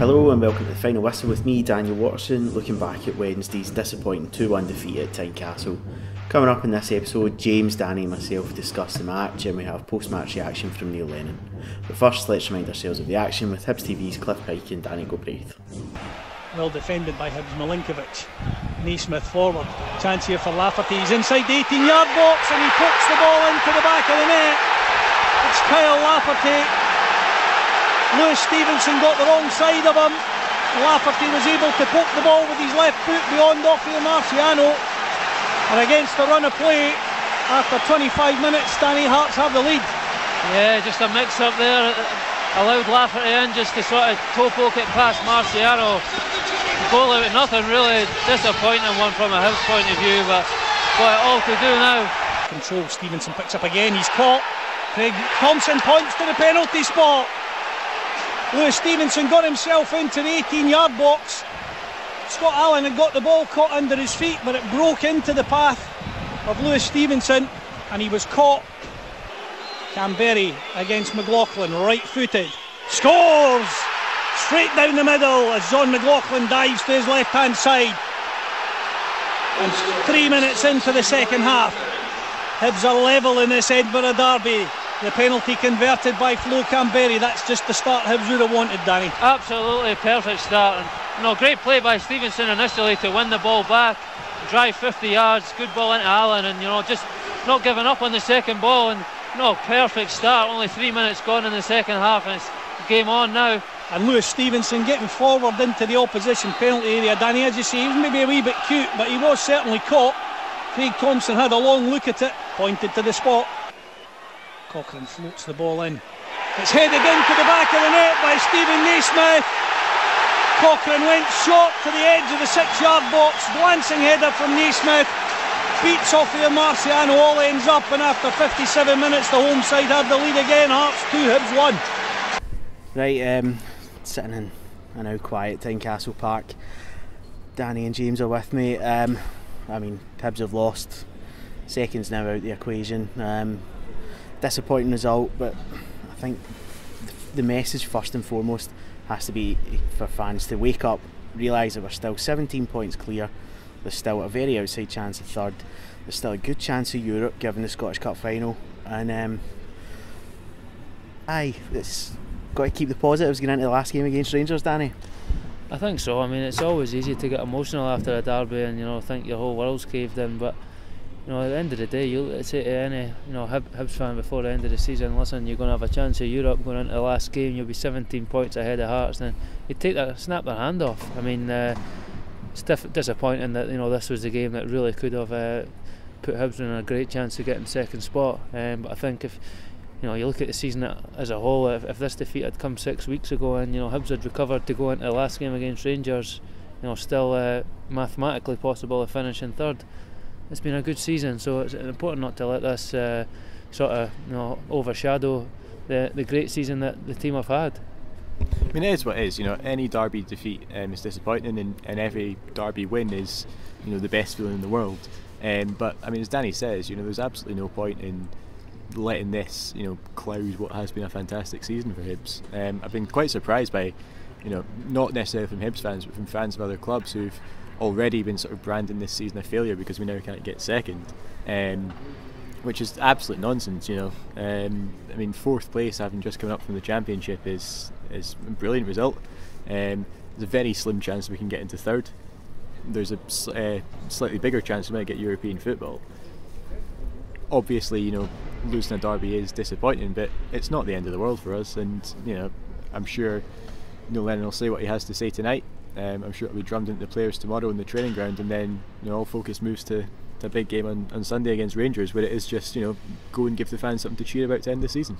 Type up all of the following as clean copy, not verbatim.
Hello and welcome to the final whistle with me, Daniel Waterson, looking back at Wednesday's disappointing 2-1 defeat at Tynecastle. Coming up in this episode, James, Danny and myself discuss the match, and we have post-match reaction from Neil Lennon. But first, let's remind ourselves of the action with Hibs TV's Pike and Danny Galbraith. Well defended by Hibs. Milinkovic, Naismith forward, chance here for Lafferty, he's inside the 18-yard box and he pokes the ball into the back of the net. It's Kyle Lafferty. Lewis Stevenson got the wrong side of him. Lafferty was able to poke the ball with his left foot beyond Offie Marciano, and against the run of play after 25 minutes, Danny, Hearts have the lead. Yeah, just a mix up there, allowed Lafferty in just to sort of toe poke it past Marciano. Goal out of nothing, really disappointing one from a Hibs point of view, but what all to do now. Control, Stevenson picks up again, he's caught. Craig Thompson points to the penalty spot. Lewis Stevenson got himself into the 18-yard box. Scott Allen had got the ball caught under his feet, but it broke into the path of Lewis Stevenson and he was caught. Canberry against McLaughlin, right-footed, scores! Straight down the middle as John McLaughlin dives to his left-hand side. And 3 minutes into the second half, Hibs are level in this Edinburgh derby. The penalty converted by Flo Canberry. That's just the start Hibs would have wanted, Danny. Absolutely perfect start. And, great play by Stevenson initially to win the ball back, drive 50 yards, good ball into Allen, and just not giving up on the second ball. And perfect start. Only 3 minutes gone in the second half, and it's game on now. And Lewis Stevenson getting forward into the opposition penalty area. Danny, as you say, he was maybe a wee bit cute, but he was certainly caught. Craig Thompson had a long look at it, pointed to the spot. Cochrane floats the ball in. It's headed into the back of the net by Stephen Naismith. Cochrane went short to the edge of the 6-yard box. Glancing header from Naismith. Beats Offie Marciano, all ends up, and after 57 minutes the home side had the lead again. Hearts 2, Hibs 1. Right, sitting in a now quiet Tynecastle Park. Danny and James are with me. Hibs have lost. Seconds now out the equation. Disappointing result, but I think the message first and foremost has to be for fans to wake up, realise that we're still 17 points clear. There's still a very outside chance of third. There's still a good chance of Europe given the Scottish Cup final, and it's got to keep the positives going into the last game against Rangers, Danny. I think so. It's always easy to get emotional after a derby and think your whole world's caved in, but at the end of the day, you'll say to any Hibs fan before the end of the season, listen, you're going to have a chance of Europe going into the last game, you'll be 17 points ahead of Hearts, then you'd snap their hand off. It's disappointing that this was the game that really could have put Hibs in a great chance of getting second spot, but I think if you look at the season as a whole, if this defeat had come 6 weeks ago and Hibs had recovered to go into the last game against Rangers, still mathematically possible of finishing third. It's been a good season, so it's important not to let this overshadow the great season that the team have had. It is what it is. Any derby defeat is disappointing, and every derby win is the best feeling in the world. But as Danny says, there's absolutely no point in letting this cloud what has been a fantastic season for Hibs. I've been quite surprised by not necessarily from Hibs fans, but from fans of other clubs who've already been sort of branding this season a failure because we now can't get second, which is absolute nonsense. Fourth place, having just come up from the Championship, is a brilliant result. There's a very slim chance we can get into third. There's a slightly bigger chance we might get European football. Obviously, losing a derby is disappointing, but it's not the end of the world for us. And I'm sure Neil Lennon will say what he has to say tonight. I'm sure it'll be drummed into the players tomorrow in the training ground, and then all focus moves to a big game on Sunday against Rangers, where it is just go and give the fans something to cheer about to end the season.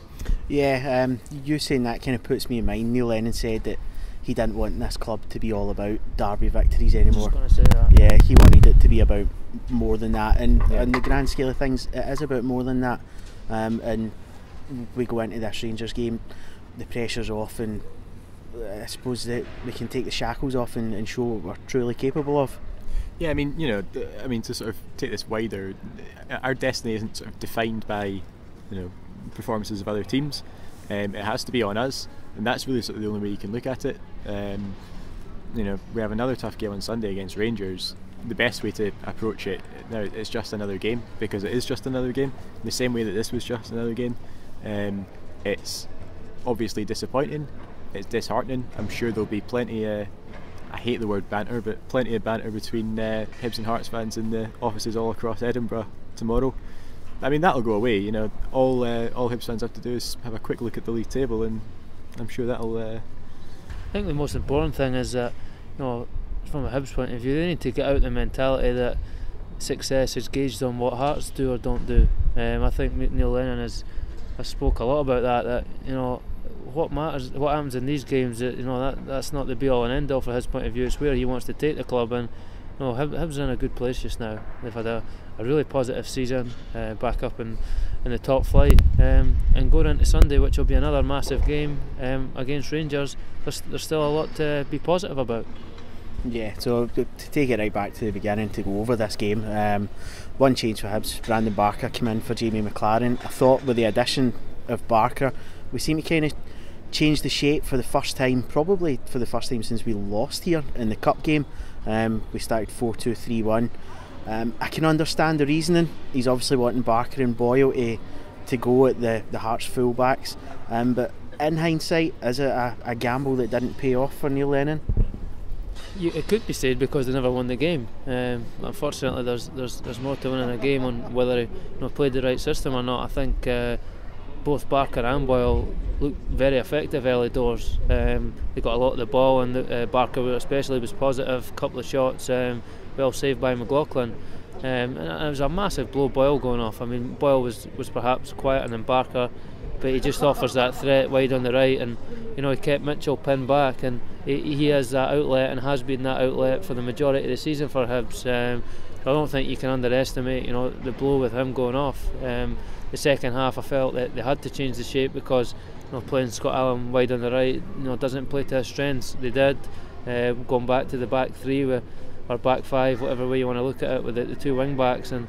Yeah, you saying that kind of puts me in mind. Neil Lennon said that he didn't want this club to be all about derby victories anymore. I was just going to say that. Yeah, he wanted it to be about more than that, and in the grand scale of things, it is about more than that. And we go into this Rangers game, the pressure's off, and I suppose that we can take the shackles off and show what we're truly capable of. Yeah, to sort of take this wider, our destiny isn't sort of defined by performances of other teams. It has to be on us. and that's really sort of the only way you can look at it. You know, we have another tough game on Sunday against Rangers. The best way to approach it now, it's just another game, because it is just another game, the same way that this was just another game. It's obviously disappointing, it's disheartening. I'm sure there'll be plenty I hate the word banter, but plenty of banter between Hibs and Hearts fans in the offices all across Edinburgh tomorrow. I mean, that'll go away, you know. All Hibs fans have to do is have a quick look at the league table, and I'm sure that'll... I think the most important thing is that, you know, from a Hibs point of view, they need to get out the mentality that success is gauged on what Hearts do or don't do. I think Neil Lennon has spoke a lot about that, you know, what matters, what happens in these games, that, you know, that's not the be all and end all for his point of view. It's where he wants to take the club, and you know, Hibs are in a good place just now. They've had a really positive season, back up in the top flight, and going into Sunday, which will be another massive game against Rangers, there's still a lot to be positive about. Yeah, so to take it right back to the beginning, to go over this game, one change for Hibs, Brandon Barker came in for Jamie McLaren. I thought with the addition of Barker, we seem to kind of change the shape for the first time, probably for the first time since we lost here in the cup game. We started 4-2-3-1. I can understand the reasoning. He's obviously wanting Barker and Boyle to go at the Hearts fullbacks, but in hindsight, is it a gamble that didn't pay off for Neil Lennon? It could be said, because they never won the game. Unfortunately, there's more to winning a game on whether he played the right system or not. I think both Barker and Boyle looked very effective early doors. They got a lot of the ball, and Barker especially was positive. Couple of shots, well saved by McLaughlin. And it was a massive blow, Boyle going off. I mean, Boyle was perhaps quieter than Barker, but he just offers that threat wide on the right, and you know, he kept Mitchell pinned back, and he has that outlet and has been that outlet for the majority of the season for Hibs. I don't think you can underestimate, you know, the blow with him going off. The second half, I felt that they had to change the shape, because you know, playing Scott Allen wide on the right, you know, doesn't play to his strengths. They did, going back to the back three or back five, whatever way you want to look at it, with the two wing backs, and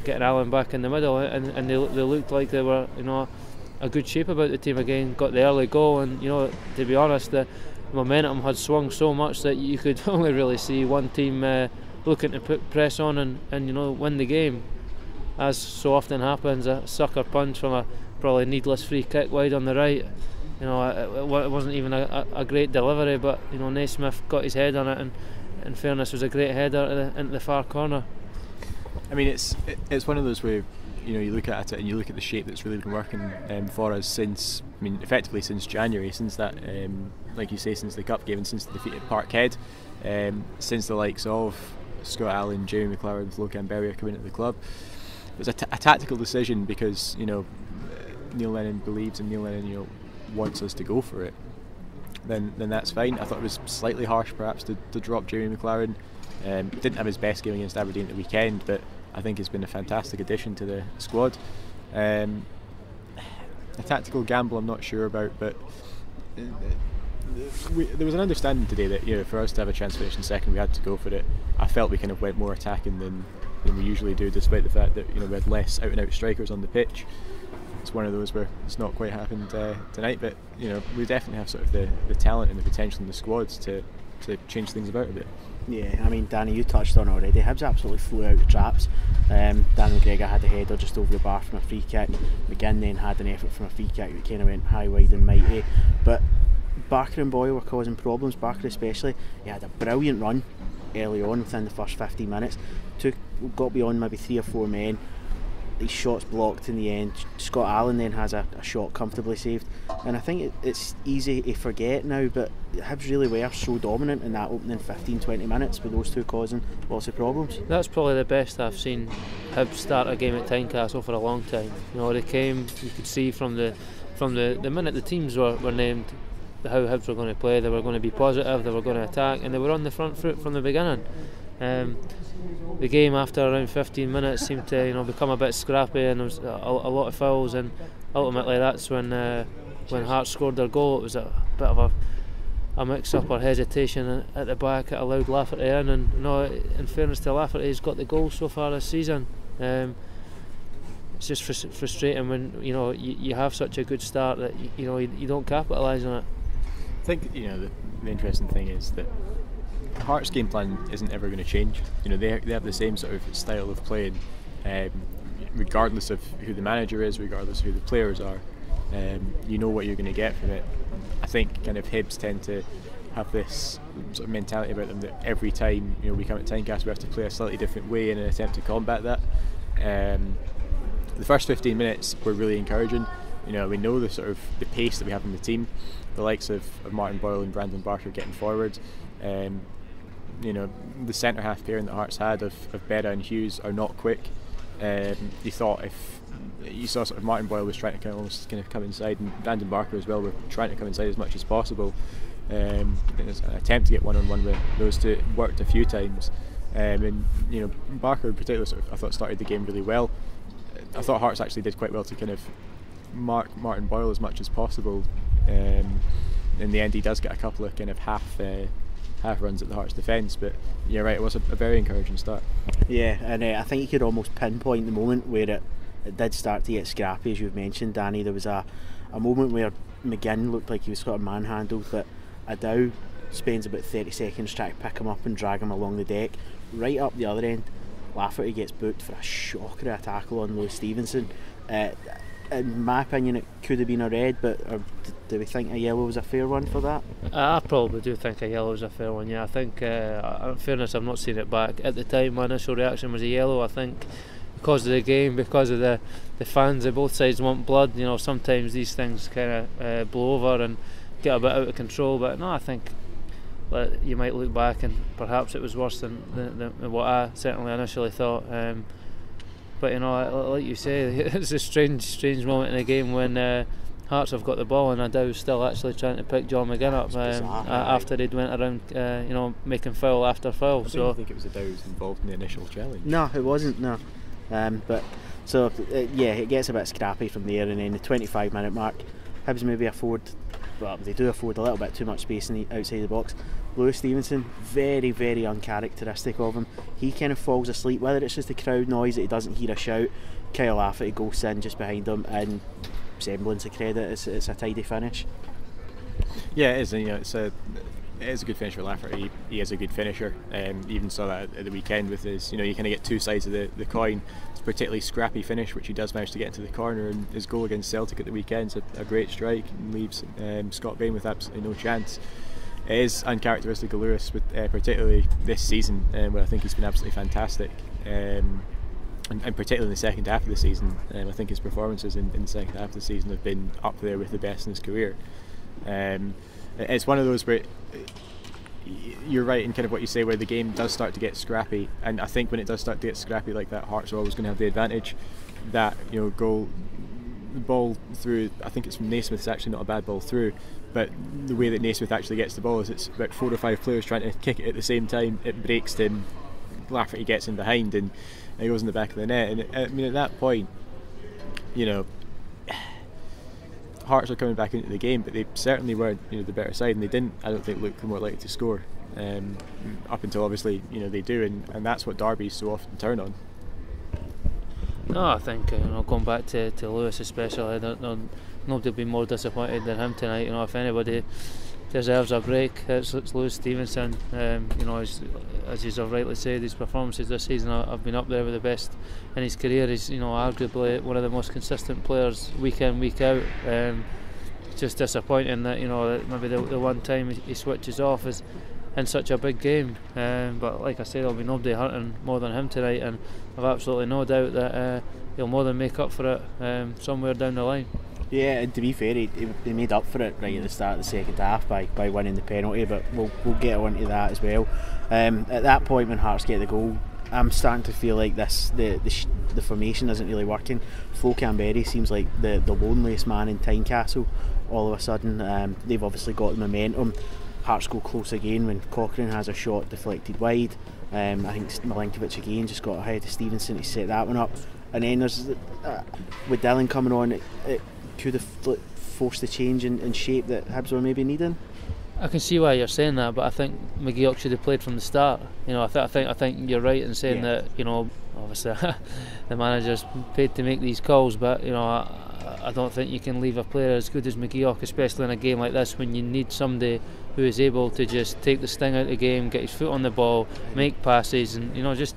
getting Allen back in the middle, and they looked like they were, you know, a good shape about the team again. Got the early goal, and you know, to be honest, the momentum had swung so much that you could only really see one team looking to press on and you know, win the game. As so often happens, a sucker punch from a probably needless free kick wide on the right. You know, it wasn't even a great delivery, but you know, Naismith got his head on it, and in fairness, was a great header into the far corner. I mean, it's one of those where, you know, you look at it and you look at the shape that's really been working for us since, I mean, effectively since January, since that, like you say, since the cup game and since the defeat at Parkhead, since the likes of Scott Allen, Jamie McLaren, Flo Canberra coming into the club. It was a tactical decision, because you know, Neil Lennon believes, and Neil Lennon, you know, wants us to go for it. Then that's fine. I thought it was slightly harsh perhaps to drop Jamie McLaren. Didn't have his best game against Aberdeen at the weekend, but I think he's been a fantastic addition to the squad. A tactical gamble I'm not sure about, but there was an understanding today that, you know, for us to have a chance to finish in second, we had to go for it. I felt we kind of went more attacking than we usually do, despite the fact that, you know, we had less out and out strikers on the pitch. It's one of those where it's not quite happened tonight, but you know, we definitely have sort of the talent and the potential in the squads to change things about a bit. Yeah, I mean, Danny, you touched on it already. Hibs absolutely flew out the traps. Dan McGregor had a header just over the bar from a free kick. McGinn then had an effort from a free kick that kind of went high, wide and mighty. But Barker and Boyle were causing problems. Barker especially, he had a brilliant run early on within the first 15 minutes. Got beyond maybe 3 or 4 men. These shots blocked in the end. Scott Allen then has a shot comfortably saved, and I think it's easy to forget now, but Hibs really were so dominant in that opening 15-20 minutes, with those two causing lots of problems. That's probably the best I've seen Hibs start a game at Tynecastle for a long time. You know, they came, you could see from the minute the teams were named how Hibs were going to play. They were going to be positive, they were going to attack, and they were on the front foot from the beginning. The game after around 15 minutes seemed to, you know, become a bit scrappy, and there was a lot of fouls, and ultimately that's when Hearts scored their goal. It was a bit of a mix-up or hesitation at the back. It allowed Lafferty in, and you know, in fairness to Lafferty, he's got the goal so far this season. it's just frustrating when you have such a good start that you don't capitalise on it. I think the interesting thing is that Hearts' game plan isn't ever going to change. They have the same sort of style of playing, regardless of who the manager is, regardless of who the players are. You know what you're going to get from it. I think kind of Hibs tend to have this sort of mentality about them that every time we come at Tynecastle we have to play a slightly different way in an attempt to combat that. The first 15 minutes were really encouraging. We know the sort of the pace that we have in the team, the likes of Martin Boyle and Brandon Barker getting forward. The centre half pairing that Hearts had of Berra and Hughes are not quick. You thought if you saw sort of Martin Boyle was trying to almost come inside, and Brandon Barker as well were trying to come inside as much as possible. An attempt to get one-on-one with those two worked a few times, and Barker in particular I thought started the game really well. I thought Hearts actually did quite well to kind of mark Martin Boyle as much as possible. In the end he does get a couple of kind of half runs at the Hearts defence, but you're right, it was a very encouraging start. Yeah, and I think you could almost pinpoint the moment where it did start to get scrappy, as you've mentioned, Danny. There was a moment where McGinn looked like he was sort of manhandled, but Adow spends about 30 seconds trying to pick him up and drag him along the deck. Right up the other end, Lafferty gets booked for a shocker of a tackle on Lewis Stevenson. In my opinion, it could have been a red, but do we think a yellow was a fair one for that? I probably do think a yellow was a fair one, yeah. I think, in fairness, I've not seen it back. At the time, my initial reaction was a yellow. I think because of the game, because of the fans of both sides want blood, sometimes these things kind of blow over and get a bit out of control. But no, I think you might look back and perhaps it was worse than what I certainly initially thought. But like you say, it's a strange moment in the game when Hearts have got the ball and Adow's still actually trying to pick John McGinn up after he'd went around making foul after foul. I don't think it was Adow's involved in the initial challenge. No, it wasn't, no. It gets a bit scrappy from there, and then the 25-minute mark, Hibs maybe they do afford a little bit too much space outside the box. Lewis Stevenson, very, very uncharacteristic of him. He kind of falls asleep, whether it's just the crowd noise that he doesn't hear a shout. Kyle Lafferty goes in just behind him, and semblance of credit, it's a tidy finish. Yeah, it is, and it is a good finish for Lafferty. He is a good finisher. Even saw that at the weekend with his, you kind of get two sides of the coin. It's a particularly scrappy finish, which he does manage to get into the corner, and his goal against Celtic at the weekend is a great strike and leaves Scott Bain with absolutely no chance. It is uncharacteristic of Lewis, particularly this season, where I think he's been absolutely fantastic. And particularly in the second half of the season, I think his performances in the second half of the season have been up there with the best in his career. It's one of those where you're right in kind of what you say, where the game does start to get scrappy, and I think when it does start to get scrappy like that, Hearts are always going to have the advantage. That goal, the ball through, I think it's from Naismith, it's actually not a bad ball through, but the way that Naismith actually gets the ball is it's about 4 or 5 players trying to kick it at the same time. It breaks to him, Lafferty gets in behind, and he goes in the back of the net. And at that point, Hearts are coming back into the game, but they certainly weren't the better side, and they didn't, I don't think, look more likely to score up until obviously they do, and that's what derbies so often turn on. No, I think going back to Lewis especially, nobody will be more disappointed than him tonight. If anybody deserves a break, it's Lewis Stevenson. As you have rightly said, his performances this season have been up there with the best in his career. He's arguably one of the most consistent players week in, week out. Just disappointing that maybe the one time he switches off is in such a big game. But like I said, there'll be nobody hurting more than him tonight, and I've absolutely no doubt that he'll more than make up for it somewhere down the line. Yeah, and to be fair, he made up for it right at the start of the second half by winning the penalty, but we'll get on to that as well. At that point when Hearts get the goal, I'm starting to feel like the formation isn't really working. Flo Canberry seems like the loneliest man in Tynecastle all of a sudden. They've obviously got the momentum. Hearts go close again when Cochrane has a shot deflected wide. I think Milinkovic again just got ahead of Stevenson to set that one up, and then there's with Dylan coming on, it could have forced the change in shape that Hibs were maybe needing. I can see why you're saying that, but I think McGeoch should have played from the start. You know, I think you're right in saying that. You know, obviously the manager's paid to make these calls, but you know, I don't think you can leave a player as good as McGeoch, especially in a game like this when you need somebody who is able to just take the sting out of the game, get his foot on the ball, make passes, and you know, just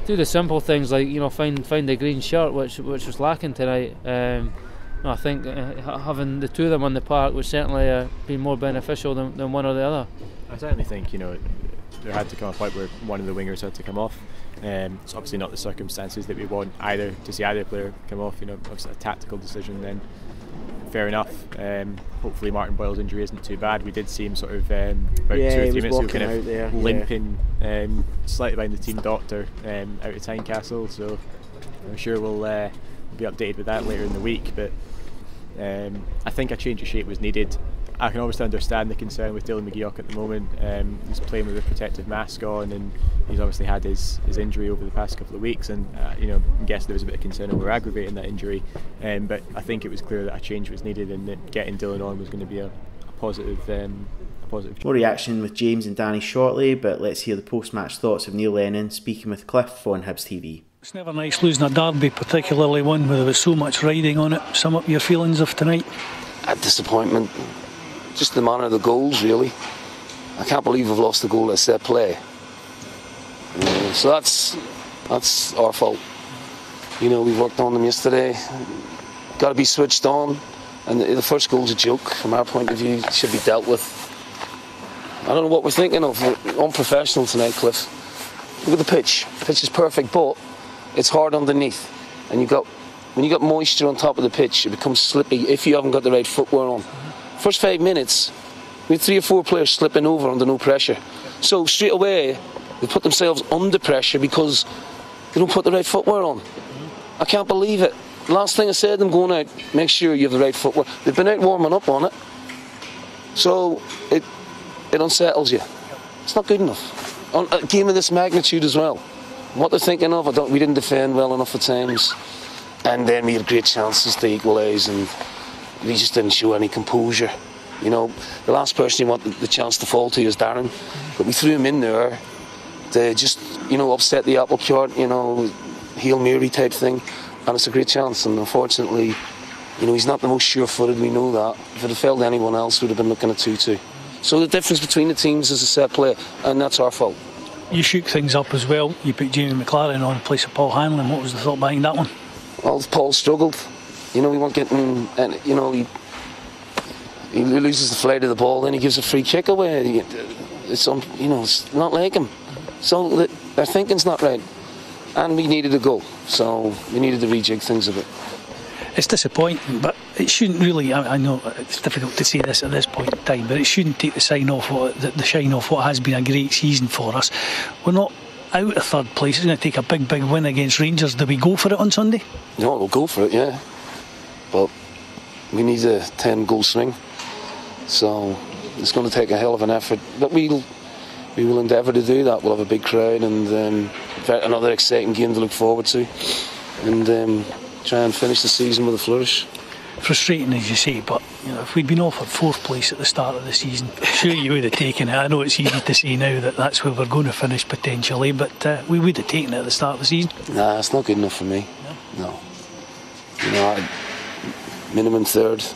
do the simple things like, you know, find the green shirt, which was lacking tonight. I think having the two of them on the park would certainly be more beneficial than one or the other. I certainly think, you know, there had to come a point where one of the wingers had to come off. It's obviously not the circumstances that we want either to see either player come off. You know, obviously a tactical decision then. Fair enough. Hopefully Martin Boyle's injury isn't too bad. We did see him sort of about 2 or 3 minutes ago kind of limping slightly behind the team doctor out of Tynecastle, so I'm sure we'll be updated with that later in the week, but I think a change of shape was needed. I can obviously understand the concern with Dylan McGeoch at the moment. He's playing with a protective mask on, and he's obviously had his injury over the past couple of weeks, and you know, I guess there was a bit of concern over aggravating that injury, but I think it was clear that a change was needed, and that getting Dylan on was going to be a positive More reaction with James and Danny shortly, but let's hear the post-match thoughts of Neil Lennon speaking with Cliff on Hibs TV. It's never nice losing a derby, particularly one where there was so much riding on it. Sum up your feelings of tonight. A disappointment. Just the manner of the goals, really. I can't believe we've lost the goal at set play. So that's our fault. You know, we worked on them yesterday. Got to be switched on. And the first goal's a joke from our point of view. It should be dealt with. I don't know what we're thinking of. We're unprofessional tonight, Cliff. Look at the pitch. The pitch is perfect, but it's hard underneath. And when you got moisture on top of the pitch, it becomes slippy if you haven't got the right footwear on. First 5 minutes, we had 3 or 4 players slipping over under no pressure. So straight away, they put themselves under pressure because they don't put the right footwear on. I can't believe it. Last thing I said to them going out, make sure you have the right footwear. They've been out warming up on it. So it unsettles you. It's not good enough. On a game of this magnitude as well. What they're thinking of, we didn't defend well enough at times. And then we had great chances to equalise, and we just didn't show any composure. You know, the last person you want the chance to fall to is Darren, but we threw him in there to just, you know, upset the apple cart, you know, Hail Mary type thing, and it's a great chance. And unfortunately, you know, he's not the most sure-footed, we know that. If it had failed anyone else, we'd have been looking at 2-2. So the difference between the teams is a set play, and that's our fault. You shook things up as well. You put Jamie McLaren on in place of Paul Hanlon. What was the thought behind that one? Well, Paul struggled. You know, we weren't getting, and you know, he loses the flight of the ball, then he gives a free kick away. It's you know, it's not like him. So their thinking's not right, and we needed a goal, so we needed to rejig things a bit. It's disappointing, but it shouldn't really. I know it's difficult to say this at this point in time, but it shouldn't take the shine off what has been a great season for us. We're not out of third place. It's going to take a big win against Rangers. Do we go for it on Sunday? No, we'll go for it, yeah. But we need a 10-goal swing, so it's going to take a hell of an effort. But we will endeavour to do that. We'll have a big crowd and another exciting game to look forward to, and try and finish the season with a flourish. Frustrating, as you say, but you know, if we'd been offered 4th place at the start of the season, sure you would have taken it. I know it's easy to say now that that's where we're going to finish potentially, but we would have taken it at the start of the season. Nah, it's not good enough for me. No. You know, minimum 3rd.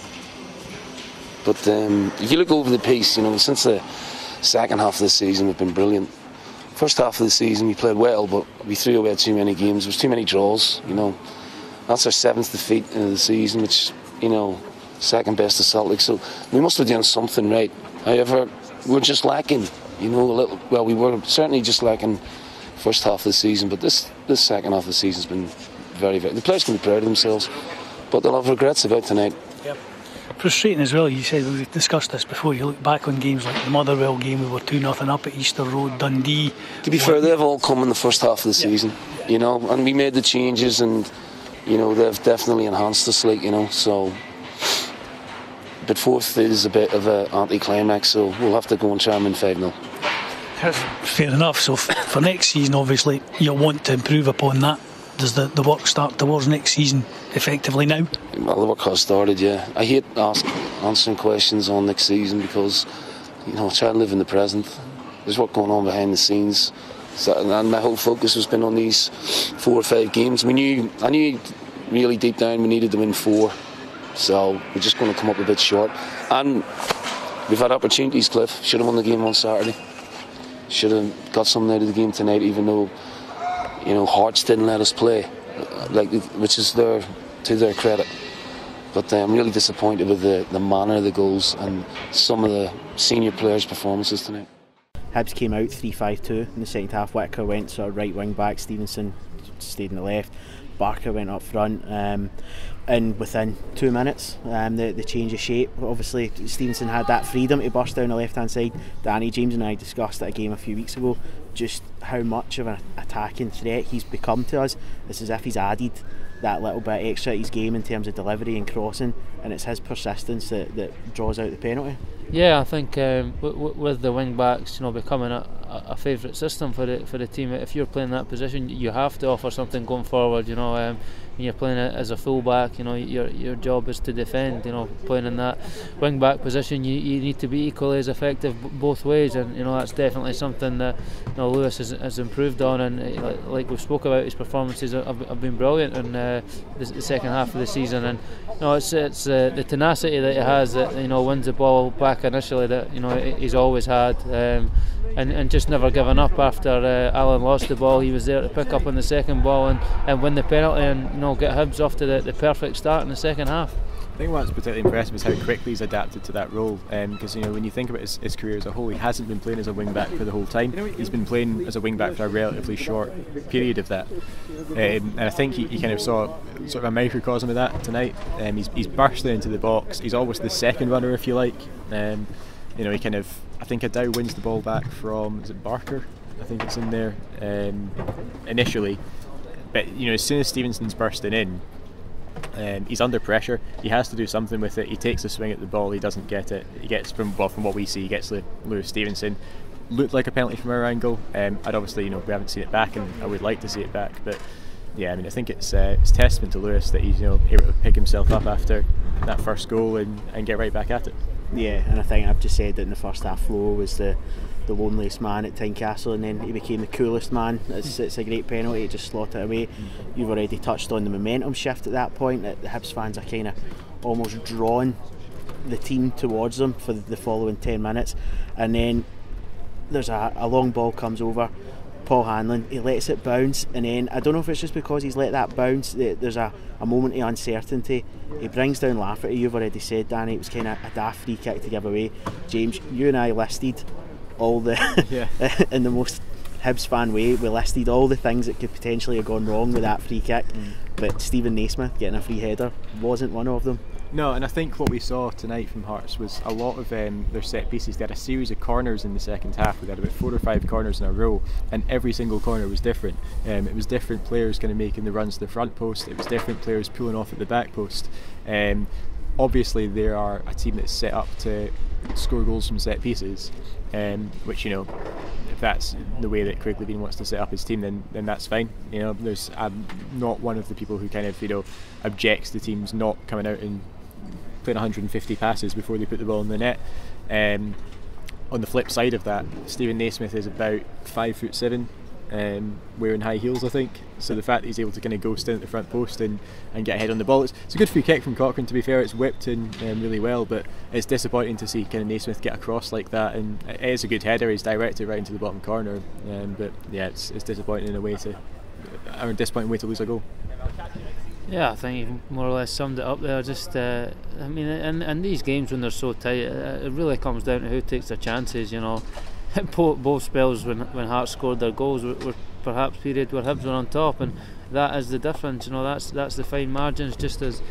But if you look over the piece, you know, since the second half of the season, we've been brilliant. First half of the season, we played well, but we threw away too many games. There was too many draws, you know. That's our 7th defeat in the season, which, you know, 2nd best of Celtic. So we must have done something right. However, we're just lacking, you know, a little. Well, we were certainly just lacking first half of the season, but this second half of the season's been very. The players can be proud of themselves, but they'll have regrets about tonight. Yep. Frustrating as well. You said, we've discussed this before, you look back on games like the Motherwell game, we were 2-0 up at Easter Road, Dundee. To be fair, they've all come in the first half of the season, you know, and we made the changes, and you know, they've definitely enhanced us, like, you know, so. But 4th is a bit of an anti-climax, so we'll have to go and try and win 5-0. Fair enough. So for next season, obviously, you'll want to improve upon that. Does the work start towards next season effectively now? Well, the work has started, yeah. I hate answering questions on next season because try and live in the present. There's what's going on behind the scenes. So, and my whole focus has been on these 4 or 5 games. I knew really deep down we needed to win 4. So we're just going to come up a bit short. And we've had opportunities, Cliff. Should have won the game on Saturday. Should have got something out of the game tonight, even though, Hearts didn't let us play, which is to their credit. But I'm really disappointed with the manner of the goals and some of the senior players' performances tonight. Hibs came out 3-5-2 in the second half. Whitaker went sort of right wing back, Stevenson stayed in the left, Barker went up front, and within 2 minutes the change of shape. Obviously Stevenson had that freedom to burst down the left hand side. Danny, James and I discussed at a game a few weeks ago just how much of an attacking threat he's become to us. It's as if he's added that little bit extra to his game in terms of delivery and crossing, and it's his persistence that draws out the penalty. Yeah, I think with the wing backs, becoming a favourite system for the team. If you're playing that position, you have to offer something going forward. When you're playing as a full back, your job is to defend. Playing in that wing back position, you need to be equally as effective both ways, and that's definitely something that Lewis has improved on. And like we spoke about, his performances have been brilliant in the second half of the season. And it's the tenacity that he has that wins the ball back initially that he's always had, and just never given up after Alan lost the ball. He was there to pick up on the second ball and win the penalty and get Hibs off to the perfect start in the second half. I think what's particularly impressive is how quickly he's adapted to that role, because when you think about his career as a whole, he hasn't been playing as a wing back for the whole time. He's been playing as a wing back for a relatively short period of that, and I think he kind of saw sort of a microcosm of that tonight. He's bursting into the box. He's always the second runner, if you like. He kind of, I think Adow wins the ball back from, is it Barker? I think it's in there initially, but as soon as Stevenson's bursting in, he's under pressure. He has to do something with it. He takes a swing at the ball. He doesn't get it. He gets from what we see, he gets Lewis Stevenson. Looked like a penalty from our angle. I'd obviously, we haven't seen it back, and I would like to see it back. But yeah, I think it's testament to Lewis that he's able to pick himself up after that first goal and get right back at it. Yeah, and I think I've just said that in the first half, Flo was the loneliest man at Tynecastle, and then he became the coolest man. It's a great penalty, just slot it away. You've already touched on the momentum shift at that point, that the Hibs fans are kind of almost drawing the team towards them for the following 10 minutes, and then there's a long ball comes over, Paul Hanlon, he lets it bounce, and then I don't know if it's just because he's let that bounce, there's a moment of uncertainty. He brings down Lafferty. You've already said, Danny, it was kind of a daft free kick to give away. James, you and I listed all the in the most Hibs fan way, we listed all the things that could potentially have gone wrong with that free kick, but Stephen Naismith getting a free header wasn't one of them. No, and I think what we saw tonight from Hearts was a lot of their set pieces. They had a series of corners in the second half. We had about 4 or 5 corners in a row, and every single corner was different. It was different players kind of making the runs to the front post. It was different players pulling off at the back post. Obviously, they are a team that's set up to score goals from set pieces, which if that's the way that Craig Levein wants to set up his team, then that's fine. There's I'm not one of the people who kind of objects to teams not coming out and playing 150 passes before they put the ball in the net. On the flip side of that, Stephen Naismith is about 5'7", wearing high heels, I think. So the fact that he's able to kind of ghost in at the front post and get ahead on the ball, it's a good free kick from Cochrane, to be fair. It's whipped in really well, but it's disappointing to see kind of Naismith get across like that, and it is a good header. He's directed right into the bottom corner, but yeah, it's disappointing in a way disappointing way to lose a goal. Yeah, I think you've more or less summed it up there. Just, in these games when they're so tight, it really comes down to who takes their chances. Both spells when Hearts scored their goals were perhaps period where Hibs were on top, and that is the difference. That's the fine margins. Just as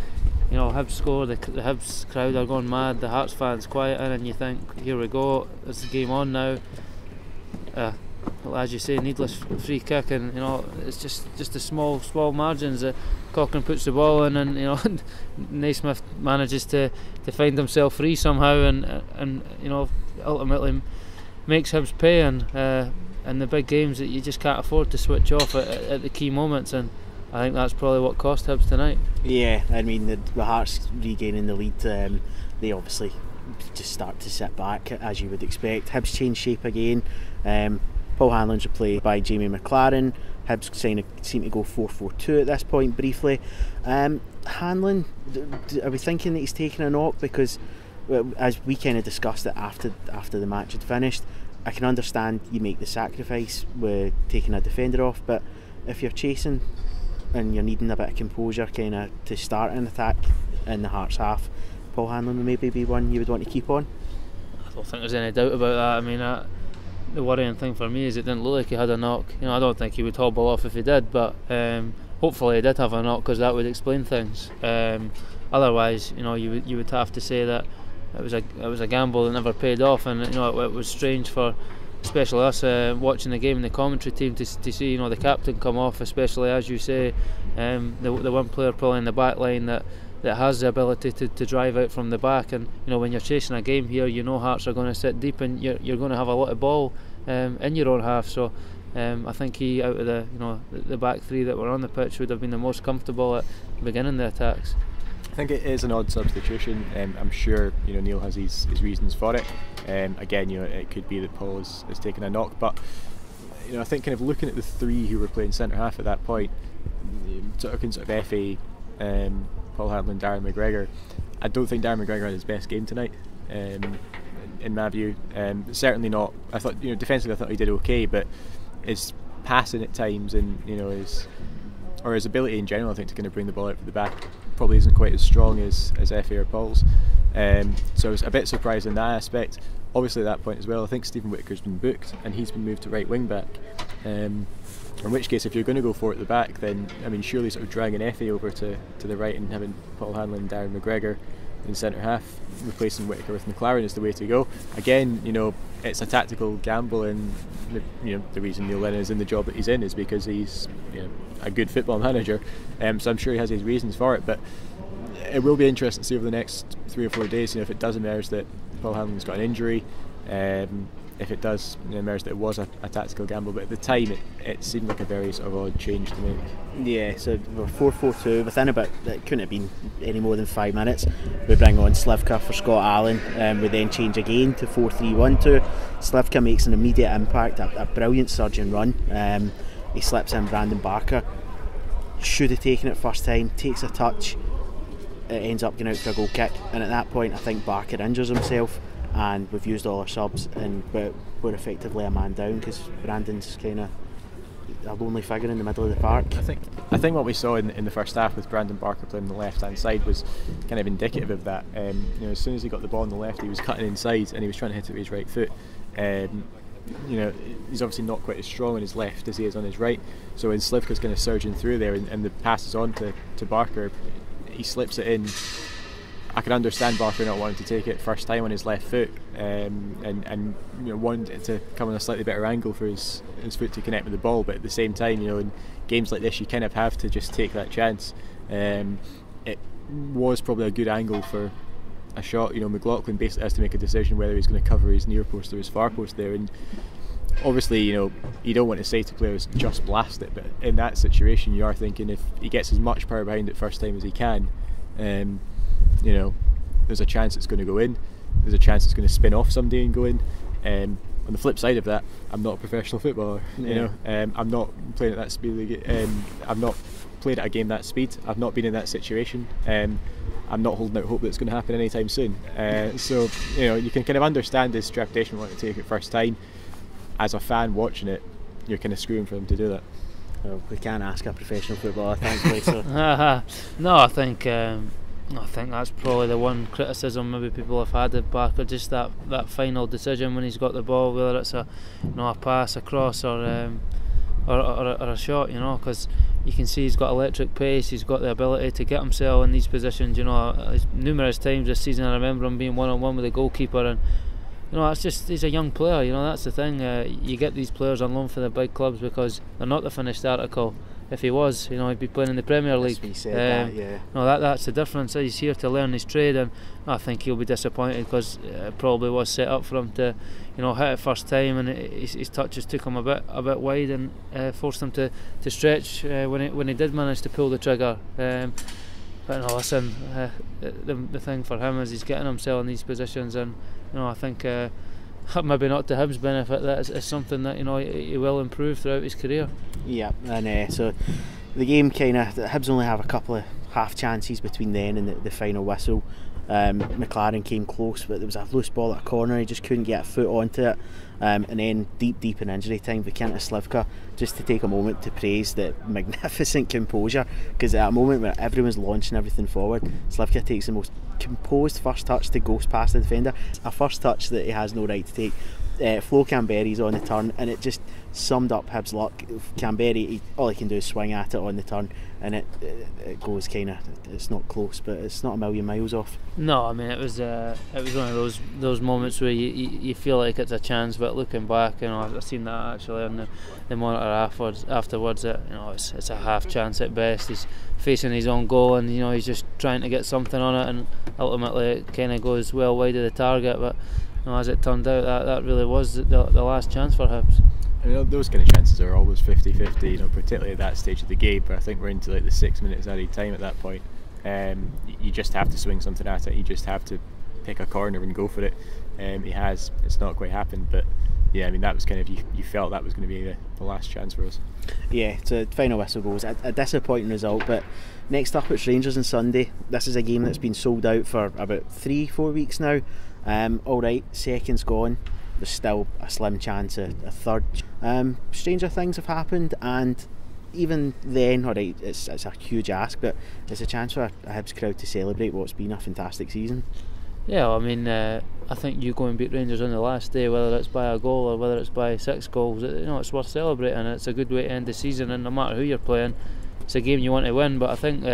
Hibs score, the Hibs crowd are going mad, the Hearts fans quiet in, and you think, here we go, it's the game on now. Well, as you say, needless free kick, and it's just the small margins that Cochrane puts the ball in, and Naismith manages to find himself free somehow, and ultimately makes Hibs pay in the big games that you just can't afford to switch off at the key moments, and I think that's probably what cost Hibs tonight. Yeah, I mean the Hearts regaining the lead, they obviously just start to sit back as you would expect. Hibs change shape again. Paul Hanlon's replaced by Jamie McLaren. Hibs seem to go 4-4-2 at this point briefly. Hanlon, are we thinking that he's taking a knock? Because as we kind of discussed it after the match had finished, I can understand you make the sacrifice with taking a defender off, but if you're chasing and you're needing a bit of composure kind of to start an attack in the Hearts half, Paul Hanlon would maybe be one you would want to keep on. I don't think there's any doubt about that. I mean, the worrying thing for me is it didn't look like he had a knock. I don't think he would hobble off if he did, but hopefully he did have a knock, because that would explain things. Otherwise, you would have to say that it was a gamble that never paid off, and it was strange for especially us watching the game in the commentary team to see the captain come off, especially as you say, the one player probably in the back line that has the ability to drive out from the back. And when you're chasing a game here, Hearts are going to sit deep, and you're going to have a lot of ball in your own half. So I think he, out of the back three that were on the pitch, would have been the most comfortable at beginning the attacks. I think it is an odd substitution. I'm sure Neil has his reasons for it. Again, it could be that Paul has taken a knock, but I think kind of looking at the three who were playing centre half at that point, sort of FA, Paul Hanlon, Darren McGregor. I don't think Darren McGregor had his best game tonight, in my view. Certainly not. I thought defensively I thought he did okay, but his passing at times and his ability in general, I think, to kind of bring the ball out for the back probably isn't quite as strong as FA or Paul's. So I was a bit surprised in that aspect. Obviously at that point as well, I think Stephen Whittaker's been booked and he's been moved to right wing back. In which case, if you're going to go for it at the back, then surely sort of dragging Effie over to the right and having Paul Hanlon, Darren McGregor in centre half, replacing Whittaker with McLaren is the way to go. Again, it's a tactical gamble, and the reason Neil Lennon is in the job that he's in is because he's a good football manager. So I'm sure he has his reasons for it, but it will be interesting to see over the next 3 or 4 days. If it does emerge that Paul Hanlon's got an injury, if it does emerge that it was a tactical gamble, but at the time it seemed like a very sort of odd change to make. Yeah, so we're 4-4-2. Within about, it couldn't have been any more than 5 minutes, we bring on Slivka for Scott Allen. We then change again to 4-3-1-2. Slivka makes an immediate impact, a brilliant surge and run. He slips in Brandon Barker, should have taken it first time, takes a touch, it ends up going out for a goal kick, and at that point I think Barker injures himself, and we've used all our subs, and we're effectively a man down because Brandon's kind of a lonely figure in the middle of the park. I think what we saw in the first half with Brandon Barker playing on the left hand side was kind of indicative of that. As soon as he got the ball on the left, he was cutting inside and he was trying to hit it with his right foot. He's obviously not quite as strong on his left as he is on his right, so when Slivka's kind of surging through there and the pass is on to Barker, he slips it in. I can understand Barker not wanting to take it first time on his left foot, and wanting it to come on a slightly better angle for his foot to connect with the ball, but at the same time, in games like this you kind of have to just take that chance. It was probably a good angle for a shot. McLaughlin basically has to make a decision whether he's going to cover his near post or his far post there, and obviously you don't want to say to players just blast it, but in that situation you are thinking if he gets as much power behind it first time as he can, there's a chance it's going to go in, there's a chance it's going to spin off somebody and go in. On the flip side of that, I'm not a professional footballer. I'm not playing at that speed. I've not played at a game that speed. I've not been in that situation. I'm not holding out hope that it's going to happen anytime soon. So you can kind of understand this trepidation wanting to take it first time. As a fan watching it, you're kind of screwing for them to do that. Well, we can't ask a professional footballer, thankfully. So. No, I think that's probably the one criticism maybe people have had of Barker, just that final decision when he's got the ball, whether it's a pass, a cross, or a shot. Because you can see he's got electric pace, he's got the ability to get himself in these positions. Numerous times this season I remember him being one-on-one with the goalkeeper, and it's just, he's a young player. That's the thing. You get these players on loan for the big clubs because they're not the finished article. If he was, he'd be playing in the Premier League. That's the difference. He's here to learn his trade, and I think he'll be disappointed because it probably was set up for him to, hit it first time, and his touches took him a bit wide and forced him to stretch when he did manage to pull the trigger. But no, listen, the thing for him is he's getting himself in these positions, and I think maybe not to Hibs' benefit, that is something that he will improve throughout his career. Yeah, and so the game Hibs only have a couple of half chances between then and the final whistle. McLaren came close, but there was a loose ball at a corner, he just couldn't get a foot onto it, and then deep in injury time, Vikenta Slivka, just to take a moment to praise the magnificent composure, because at a moment where everyone's launching everything forward, Slivka takes the most composed first touch to ghost past the defender, a first touch that he has no right to take. Flo Canberry's on the turn, and it just summed up Hibs' luck. Canberry, all he can do is swing at it on the turn, and it goes it's not close, but it's not a million miles off. No, I mean it was one of those moments where you feel like it's a chance, but looking back, I've seen that actually on the monitor afterwards that it's a half chance at best. He's facing his own goal, and he's just trying to get something on it, and ultimately it kind of goes well wide of the target, but as it turned out, that really was the last chance for Hibs. I mean, those kind of chances are always 50-50, particularly at that stage of the game, but I think we're into like the 6 minutes added time at that point. You just have to swing something at it, you just have to pick a corner and go for it. It's not quite happened, but yeah, I mean that was kind of, you felt that was going to be the last chance for us. Yeah, so final whistle goes, a disappointing result, but next up it's Rangers on Sunday. This is a game that's been sold out for about 3-4 weeks now. Alright, second's gone, there's still a slim chance of a third. Stranger things have happened, and even then, alright, it's a huge ask, but it's a chance for a Hibs crowd to celebrate what's been a fantastic season. Yeah, I mean, I think you go and beat Rangers on the last day, whether it's by a goal or whether it's by 6 goals, it's worth celebrating. It's a good way to end the season, and no matter who you're playing, it's a game you want to win. But I think,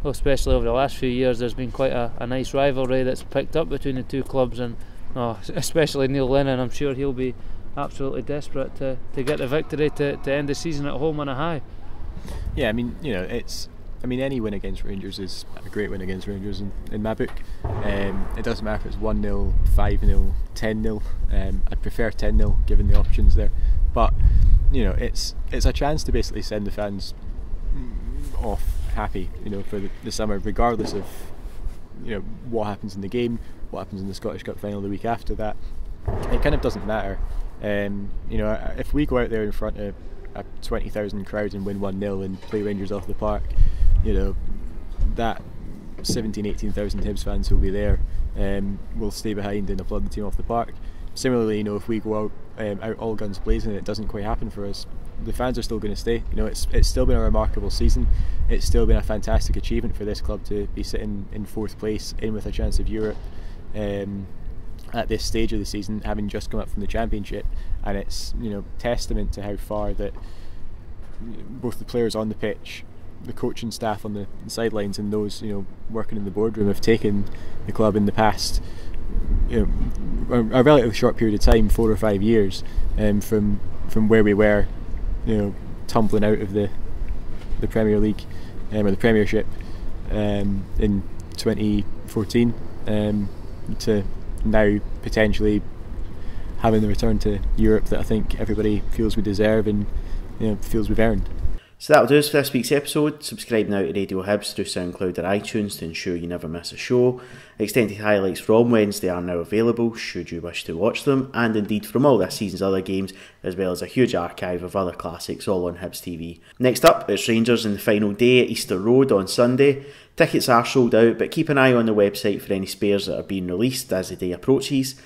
especially over the last few years, there's been quite a nice rivalry that's picked up between the two clubs, and especially Neil Lennon, I'm sure he'll be absolutely desperate to get the victory to end the season at home on a high. Yeah, I mean, any win against Rangers is a great win against Rangers in my book. It doesn't matter if it's 1-0, 5-0, 10-0. I'd prefer 10-0 given the options there. But it's a chance to basically send the fans off happy, for the summer, regardless of what happens in the game, what happens in the Scottish Cup final the week after that. It kind of doesn't matter. If we go out there in front of a 20,000 crowd and win 1-0 and play Rangers off the park, that 17,000-18,000 Hibs fans who'll be there will stay behind and applaud the team off the park. Similarly, if we go out all guns blazing and it doesn't quite happen for us, the fans are still going to stay. It's still been a remarkable season. It's still been a fantastic achievement for this club to be sitting in 4th place, in with a chance of Europe at this stage of the season, having just come up from the Championship. And it's testament to how far that both the players on the pitch, the coaching staff on the sidelines, and those working in the boardroom have taken the club in the past a relatively short period of time, 4 or 5 years, from where we were, tumbling out of the Premier League or the Premiership in 2014 to now potentially having the return to Europe that I think everybody feels we deserve and feels we've earned. So that'll do us for this week's episode. Subscribe now to Radio Hibs through SoundCloud or iTunes to ensure you never miss a show. Extended highlights from Wednesday are now available should you wish to watch them, and indeed from all this season's other games, as well as a huge archive of other classics all on Hibs TV. Next up, it's Rangers in the final day at Easter Road on Sunday. Tickets are sold out, but keep an eye on the website for any spares that are being released as the day approaches.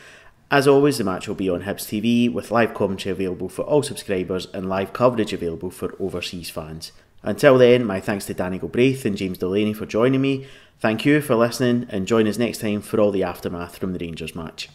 As always, the match will be on Hibs TV, with live commentary available for all subscribers and live coverage available for overseas fans. Until then, my thanks to Danny Galbraith and James Delaney for joining me. Thank you for listening, and join us next time for all the aftermath from the Rangers match.